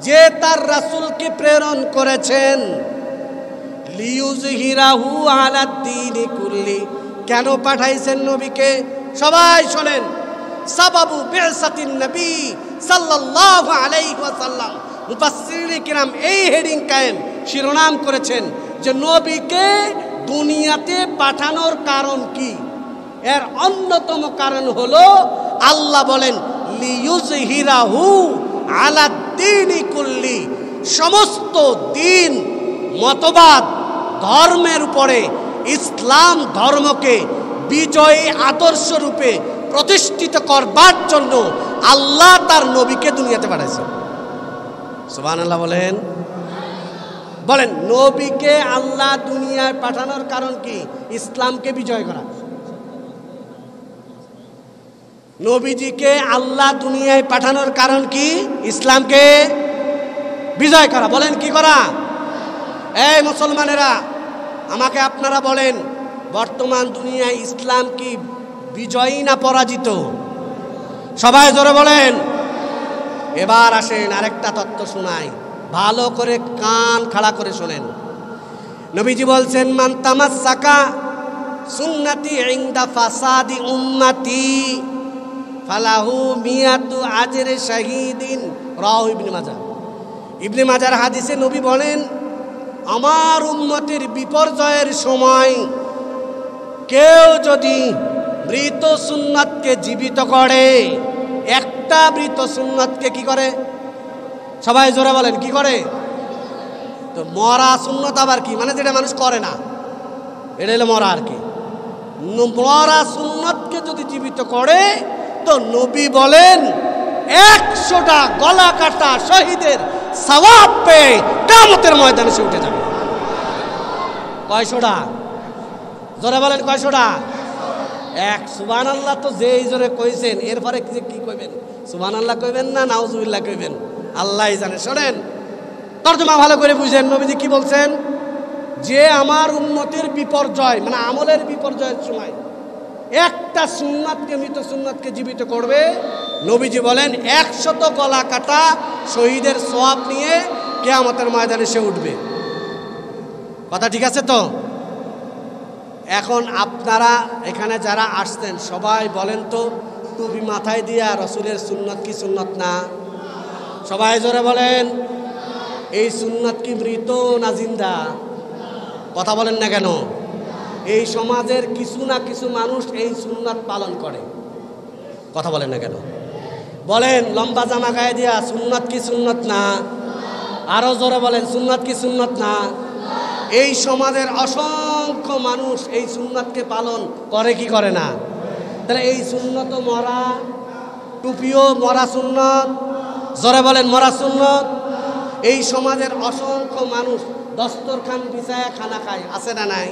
Speaker 1: যে তার রাসূলকে প্রেরণ করেছেন। লিইয়ুযহিরাহু আলাদ দীনি কুল্লি, কেন পাঠাইছেন নবীকে? সবাই শোনেন। সাবাবু বি'সাতিন নবী সাল্লাল্লাহু আলাইহি ওয়াসাল্লাম, মুফাসসিরিনে কিরাম এই হেডিং কায়েম, শিরোনাম করেছেন যে নবীকে দুনিয়াতে পাঠানোর কারণ কি। এর অন্যতম কারণ হলো আল্লাহ বলেন লিইয়ুযহিরাহু আলাদ দীনি কুল্লি, সমস্ত দিন, মতবাদ, ধর্মের উপরে ইসলাম ধর্মকে বিজয়ী আদর্শ রূপে প্রতিষ্ঠিত করবার জন্য আল্লাহ তার নবীকে দুনিয়াতে পাঠাইছেন। সুবহানাল্লাহ বলেন। বলেন নবীকে আল্লাহ দুনিয়ায় পাঠানোর কারণ কি? ইসলামকে বিজয় করা। নবীজিকে আল্লাহ দুনিয়ায় পাঠানোর কারণ কি? ইসলামকে বিজয় করা। বলেন কি করা? এই মুসলমানেরা, আমাকে আপনারা বলেন, বর্তমান দুনিয়ায় ইসলাম কি বিজয়ী না পরাজিত? সবাই জোরে বলেন। এবার আসেন আরেকটা তত্ত্ব শোনাই, ভালো করে কান খাড়া করে শোনেন। নবীজি বলছেন মান তামাসসাকা সুন্নতি ইনদা ফাসাদি উম্মতি ফালাহু মিয়াতু আজরে শাহীদিন, রাওয়াহু ইবনে মাজাহ। ইবনে মাজাহর হাদিসে নবী বলেন, আমার উম্মতের বিপর্যয়ের সময় কেউ যদি মৃত সুন্নাতকে জীবিত করে, একটা মৃত সুন্নাতকে কি করে? সবাই জোরে বলেন কি করে? তো মরা সুন্নত আবার কি? মানে যেটা মানুষ করে না, এটা হলো মরা আর কি। মরা সুন্নতকে যদি জীবিত করে, তো নবী বলেন 100টা গলা কাটা শহীদের সওয়াব পেয়ে কিয়ামতের ময়দানে সে উঠে যাবে। কয়শোটা? জোরে বলেন কয়শোটা? এক। সুবহানাল্লাহ তো যেই জোরে কইছেন, এরপরে কি কইবেন? সুবহানাল্লাহ কইবেন না নাউজুবিল্লাহ কইবেন? আল্লাহই জানে। শোনেন, তর্জমা ভালো করে বুঝেন। নবীজি কি বলছেন? যে আমার উম্মতের বিপর্যয়, মানে আমলের বিপর্যয়ের সময় একটা সুন্নাতকে, মৃত সুন্নাতকে জীবিত করবে। নবীজি বলেন 100 গলা কাটা শহীদের সওয়াব নিয়ে কিয়ামতের ময়দানে সে উঠবে। কথা ঠিক আছে তো? এখন আপনারা এখানে যারা আসছেন সবাই বলেন তো, টুপি মাথায় দিয়া রসুলের সুন্নাত কি সুন্নাত না? সবাই জোরে বলেন। এই সুন্নাত কি মৃত না জিন্দা? কথা বলেন না কেন? এই সমাজের কিছু না কিছু মানুষ এই সুন্নাত পালন করে। কথা বলেন না কেন? বলেন লম্বা জামা গায়ে দিয়া সুন্নাত কি সুন্নাত না? আরো জোরে বলেন, সুন্নাত কি সুন্নাত না? এই সমাজের অসংখ্য মানুষ এই সুন্নাতকে পালন করে কি করে না? তাহলে এই সুন্নত মরা, টুপিও মরা সুন্নত। জোরে বলেন মরা সুন্নত। এই সমাজের অসংখ্য মানুষ দস্তরখান বিছায়া খানা খায়, আছে না নাই?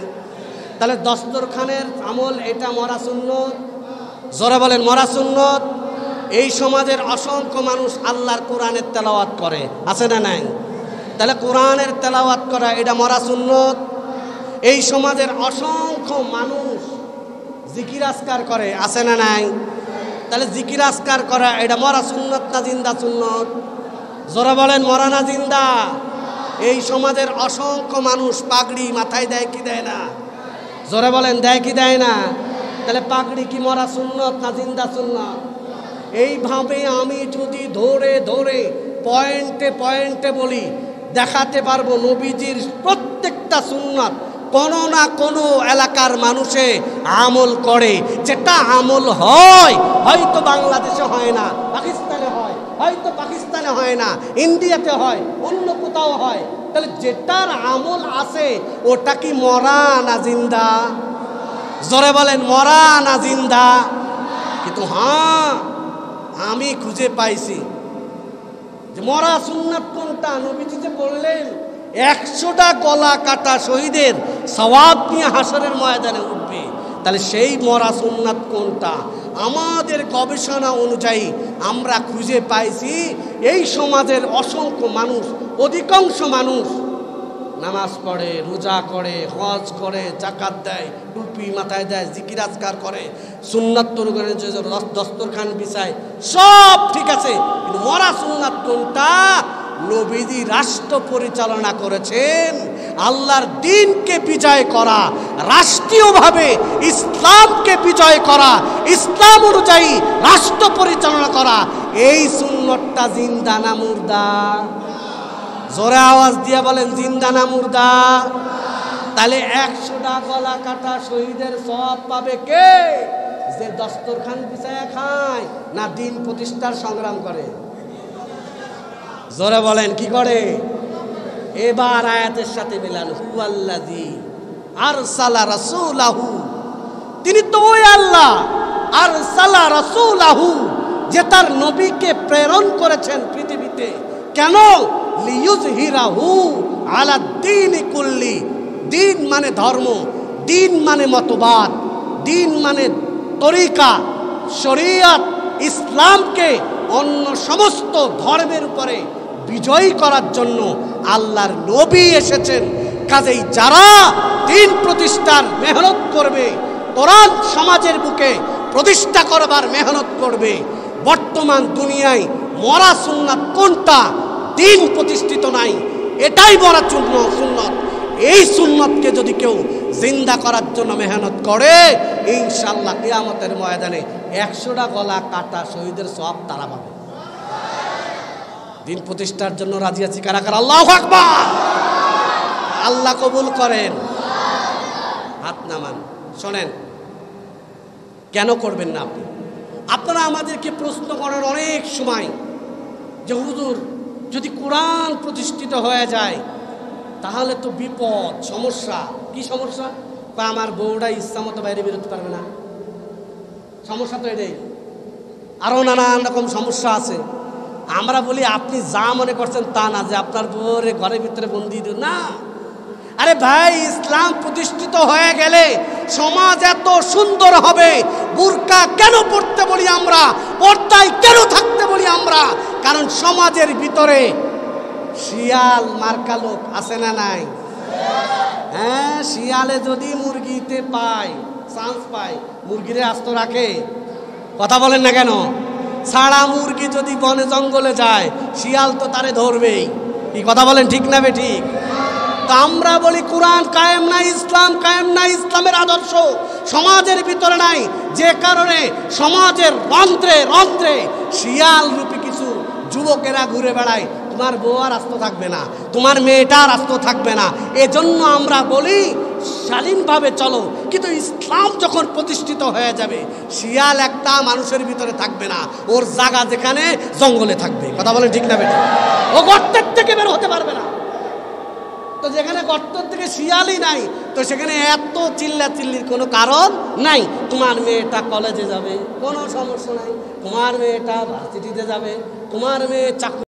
Speaker 1: তাহলে দস্তরখানের আমল এটা মরা সুন্নত। জোরে বলেন মরা সুন্নত। এই সমাজের অসংখ্য মানুষ আল্লাহর কোরআনের তেলাওয়াত করে, আছে না নাই? তাহলে কোরআনের তেলাওয়াত করা এটা মরা সুন্নত। এই সমাজের অসংখ্য মানুষ জিকির আজকার করে, আছে না নাই? তাহলে জিকির আজকার করা এটা মরা সুন্নত না জিন্দা সুন্নত? জোরে বলেন মরা না জিন্দা? এই সমাজের অসংখ্য মানুষ পাগড়ি মাথায় দেয় কি দেয় না? জোরে বলেন দেয় কি দেয় না? তাহলে পাগড়ি কি মরা সুন্নত না জিন্দা সুন্নত? এইভাবে আমি যদি ধরে ধরে পয়েন্টে পয়েন্টে বলি, দেখাতে পারবো নবীজির প্রত্যেকটা সুন্নাত কোনো না কোনো এলাকার মানুষে আমল করে। যেটা আমল হয়, হয়তো বাংলাদেশে হয় না, পাকিস্তানে হয়, হয়তো পাকিস্তানে হয় না, ইন্ডিয়াতে হয়, অন্য কোথাও হয়। তাহলে যেটার আমল আছে ওটা কি মরা না জিন্দা? জোরে বলেন মরা না জিন্দা? কিন্তু হ্যাঁ, আমি খুঁজে পাইছি যে মরা সুন্নাত কোনটা। নবীজি যে বললেন 100টা গলা কাটা শহীদের সওয়াব নিয়ে হাসরের ময়দানে উঠবে, তাহলে সেই মরা সুন্নাত কোনটা? আমাদের গবেষণা অনুযায়ী আমরা খুঁজে পাইছি এই সমাজের অসংখ্য মানুষ, অধিকাংশ মানুষ নামাজ পড়ে, রোজা করে, হজ করে, যাকাত দেয়, টুপি মাথায় দেয়, জিকির আজকার করে, সুন্নাত তরুগণে দস্তরখান বিছায়, সব ঠিক আছে। কিন্তু মরা সুন্নাত কোনটা? নবীজি রাষ্ট্র পরিচালনা করেছেন আল্লাহর দ্বীনকে বিজয় করা, রাষ্ট্রীয়ভাবে ইসলামকে বিজয় করা, ইসলাম অনুযায়ী রাষ্ট্র পরিচালনা করা। এই সুন্নতটা জিন্দা না মুর্দা? জোরে আওয়াজ দিয়ে বলেন জিন্দা না মুর্দা? তাহলে 100টা গলা কাটা শহীদের সওয়াব পাবে কে? যে দস্তরখান বিছায়া খায় না দ্বীন প্রতিষ্ঠার সংগ্রাম করে? জোরে বলেন কি করে? এবার আয়াতের সাথে মিলান, হুয়াল্লাযী আরসালা রাসূলাহু, তিনি তো ওই আল্লাহ, আরসালা রাসূলাহু, যে তার নবীকে প্রেরণ করেছেন পৃথিবীতে। কেন? লিইয়ুযহিরাহু আলা দ্বীনি কুল্লি। দ্বীন মানে ধর্ম, দ্বীন মানে মতবাদ, দ্বীন মানে তরিকা, শরীয়ত, ইসলামকে অন্য সমস্ত ধর্মের উপরে বিজয়ী করার জন্য আল্লাহর নবী এসেছেন। কাজেই যারা দ্বীন প্রতিষ্ঠার মেহনত করবে, কোরআন সমাজের বুকে প্রতিষ্ঠা করবার মেহনত করবে, বর্তমান দুনিয়ায় মরা সুন্নাত কোনটা? দ্বীন প্রতিষ্ঠিত নাই, এটাই মরা সুন্নাত। এই সুন্নাতকে যদি কেউ জিন্দা করার জন্য মেহনত করে, ইনশাআল্লাহ কিয়ামতের ময়দানে 100টা গলা কাটা শহীদের সওয়াব তারা পাবে। দ্বীন প্রতিষ্ঠার জন্য রাজি আছি কারা কারা? আল্লাহু আকবার। আল্লাহ কবুল করেন। হাত নামান। শোনেন, কেন করবেন না আপনি? আপনারা আমাদেরকে প্রশ্ন করেন অনেক সময় যে হুজুর, যদি কোরআন প্রতিষ্ঠিত হয়ে যায় তাহলে তো বিপদ, সমস্যা। কি সমস্যা? বা আমার বউটা ইচ্ছা মতো বাইরে বেরোতে পারবে না, সমস্যা তো এটাই। আরও নানান রকম সমস্যা আছে। আমরা বলি আপনি যা মনে করছেন তা না, যে আপনার বউরে ঘরের ভিতরে বন্দি দিন না। আরে ভাই, ইসলাম প্রতিষ্ঠিত হয়ে গেলে সমাজ এত সুন্দর হবে। বুরকা কেন পড়তে বলি আমরা, পর্দায় কেন থাকতে বলি আমরা? কারণ সমাজের ভিতরে শিয়াল মার্কা লোক আছে না নাই? হ্যাঁ, শিয়ালে যদি মুরগিতে পায় চান্স পায় মুরগিরে আস্ত রাখে? কথা বলেন না কেন? ছাড়া মুরগি যদি বনে জঙ্গলে যায় শিয়াল তো তারে ধরবেই। কি কথা বলেন, ঠিক না বে ঠিক? তো আমরা বলি কোরআন কায়েম নাই, ইসলাম কায়েম নাই, ইসলামের আদর্শ সমাজের ভিতরে নাই, যে কারণে সমাজের রন্ধ্রে রন্ধ্রে শিয়াল রূপী কিছু যুবকেরা ঘুরে বেড়ায়। তোমার বউ আর আস্ত থাকবে না, তোমার মেয়েটা আর আস্ত থাকবে না। এজন্য আমরা বলি স্বাধীনভাবে চলো, কিন্তু ইসলাম যখন প্রতিষ্ঠিত হয়ে যাবে শিয়াল একটা মানুষের ভিতরে থাকবে না, ওর জায়গা যেখানে জঙ্গলে থাকবে। কথা বলেন ঠিক না বেটা? ও গর্তের থেকে বের হতে পারবে না। তো যেখানে গর্তের থেকে শিয়ালই নাই, তো সেখানে এত চিল্লাচিল্লির কোনো কারণ নাই। তোমার মেয়েটা কলেজে যাবে, কোনো সমস্যা নাই। তোমার মেয়েটা ভার্সিটিতে যাবে, তোমার মেয়ে চাকরি